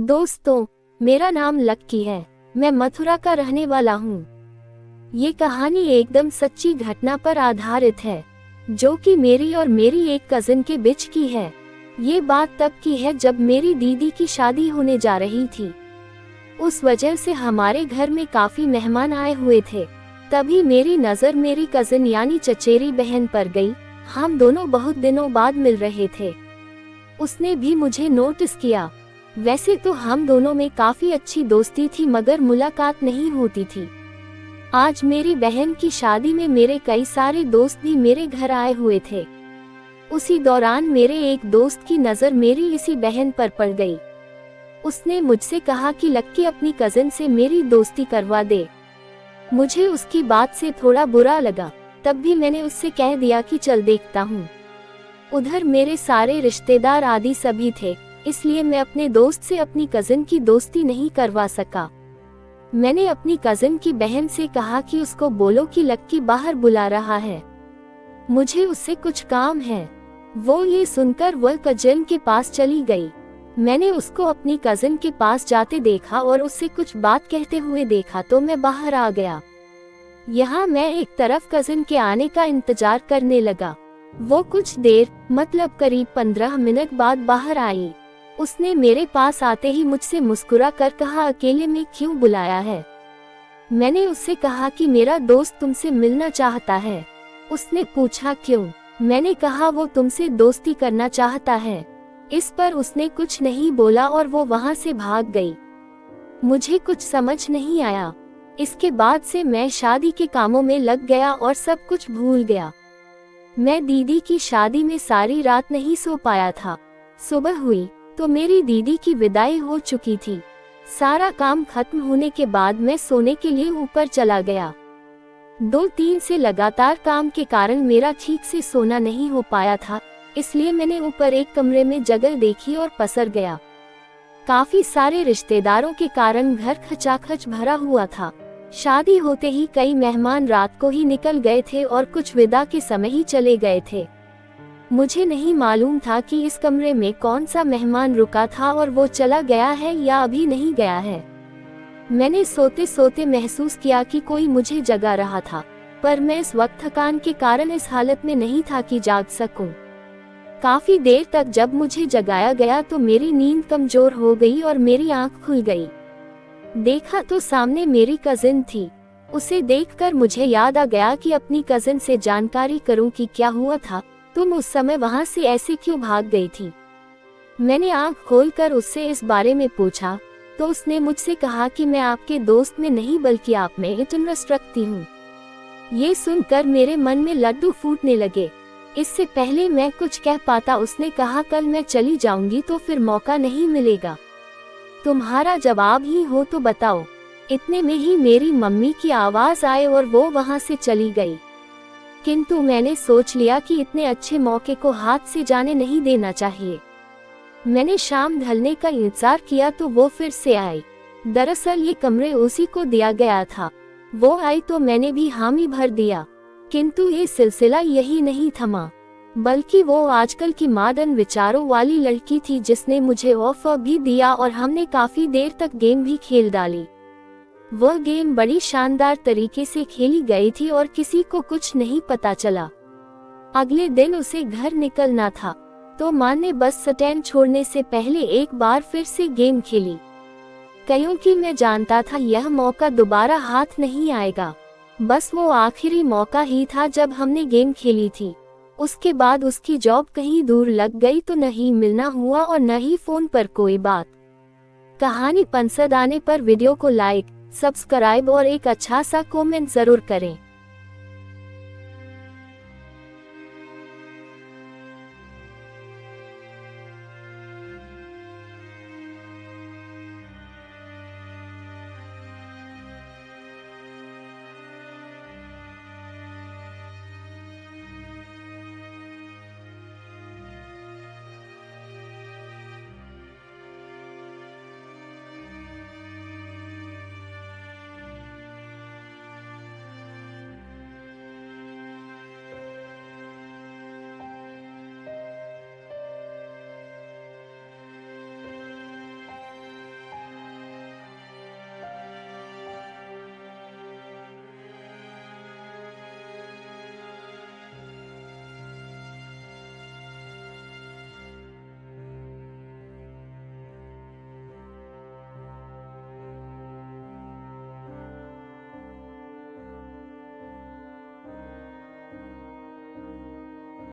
दोस्तों, मेरा नाम लक्की है। मैं मथुरा का रहने वाला हूँ। ये कहानी एकदम सच्ची घटना पर आधारित है, जो कि मेरी और मेरी एक कजिन के बीच की है। ये बात तब की है जब मेरी दीदी की शादी होने जा रही थी। उस वजह से हमारे घर में काफी मेहमान आए हुए थे। तभी मेरी नज़र मेरी कजिन यानी चचेरी बहन पर गई। हम दोनों बहुत दिनों बाद मिल रहे थे। उसने भी मुझे नोटिस किया। वैसे तो हम दोनों में काफी अच्छी दोस्ती थी, मगर मुलाकात नहीं होती थी। आज मेरी बहन की शादी में मेरे कई सारे दोस्त भी मेरे घर आए हुए थे। उसी दौरान मेरे एक दोस्त की नज़र मेरी इसी बहन पर पड़ गई। उसने मुझसे कहा कि लक्की अपनी कजिन से मेरी दोस्ती करवा दे। मुझे उसकी बात से थोड़ा बुरा लगा। तब भी मैंने उससे कह दिया कि चल देखता हूँ। उधर मेरे सारे रिश्तेदार आदि सभी थे, इसलिए मैं अपने दोस्त से अपनी कजिन की दोस्ती नहीं करवा सका। मैंने अपनी कजिन की बहन से कहा कि उसको बोलो कि लक्की बाहर बुला रहा है, मुझे उससे कुछ काम है। वो ये सुनकर वह कजिन के पास चली गई। मैंने उसको अपनी कजिन के पास जाते देखा और उससे कुछ बात कहते हुए देखा तो मैं बाहर आ गया। यहाँ मैं एक तरफ कजिन के आने का इंतजार करने लगा। वो कुछ देर मतलब करीब 15 मिनट बाद बाहर आई। उसने मेरे पास आते ही मुझसे मुस्कुरा कर कहा, अकेले में क्यों बुलाया है? मैंने उससे कहा कि मेरा दोस्त तुमसे मिलना चाहता है। उसने पूछा क्यों? मैंने कहा वो तुमसे दोस्ती करना चाहता है। इस पर उसने कुछ नहीं बोला और वो वहां से भाग गई। मुझे कुछ समझ नहीं आया। इसके बाद से मैं शादी के कामों में लग गया और सब कुछ भूल गया। मैं दीदी की शादी में सारी रात नहीं सो पाया था। सुबह हुई तो मेरी दीदी की विदाई हो चुकी थी। सारा काम खत्म होने के बाद मैं सोने के लिए ऊपर चला गया। 2-3 से लगातार काम के कारण मेरा ठीक से सोना नहीं हो पाया था, इसलिए मैंने ऊपर एक कमरे में जगह देखी और पसर गया। काफी सारे रिश्तेदारों के कारण घर खचाखच भरा हुआ था। शादी होते ही कई मेहमान रात को ही निकल गए थे और कुछ विदा के समय ही चले गए थे। मुझे नहीं मालूम था कि इस कमरे में कौन सा मेहमान रुका था और वो चला गया है या अभी नहीं गया है। मैंने सोते सोते महसूस किया कि कोई मुझे जगा रहा था, पर मैं इस वक्त थकान के कारण इस हालत में नहीं था कि जाग सकूं। काफी देर तक जब मुझे जगाया गया तो मेरी नींद कमजोर हो गई और मेरी आंख खुल गई। देखा तो सामने मेरी कजिन थी। उसे देखकर मुझे याद आ गया कि अपनी कजिन से जानकारी करूं कि क्या हुआ था। तुम उस समय वहां से ऐसे क्यों भाग गई थी? मैंने आंख खोलकर उससे इस बारे में पूछा तो उसने मुझसे कहा कि मैं आपके दोस्त में नहीं बल्कि आप में इंटरेस्ट रखती हूँ। ये सुनकर मेरे मन में लड्डू फूटने लगे। इससे पहले मैं कुछ कह पाता उसने कहा, कल मैं चली जाऊंगी तो फिर मौका नहीं मिलेगा। तुम्हारा जवाब ही हो तो बताओ। इतने में ही मेरी मम्मी की आवाज आए और वो वहां से चली गई। किंतु मैंने सोच लिया कि इतने अच्छे मौके को हाथ से जाने नहीं देना चाहिए। मैंने शाम ढलने का इंतजार किया तो वो फिर से आई। दरअसल ये कमरे उसी को दिया गया था। वो आई तो मैंने भी हामी भर दिया। किंतु ये सिलसिला यही नहीं थमा, बल्कि वो आजकल की मॉडर्न विचारों वाली लड़की थी जिसने मुझे ऑफर भी दिया और हमने काफी देर तक गेम भी खेल डाली। वह गेम बड़ी शानदार तरीके से खेली गई थी और किसी को कुछ नहीं पता चला। अगले दिन उसे घर निकलना था तो माँ ने बस स्टैंड छोड़ने से पहले एक बार फिर से गेम खेली। क्योंकि मैं जानता था यह मौका दोबारा हाथ नहीं आएगा। बस वो आखिरी मौका ही था जब हमने गेम खेली थी। उसके बाद उसकी जॉब कहीं दूर लग गई तो न ही मिलना हुआ और न ही फोन पर कोई बात। कहानी पसंद आने पर वीडियो को लाइक, सब्सक्राइब और एक अच्छा सा कमेंट जरूर करें।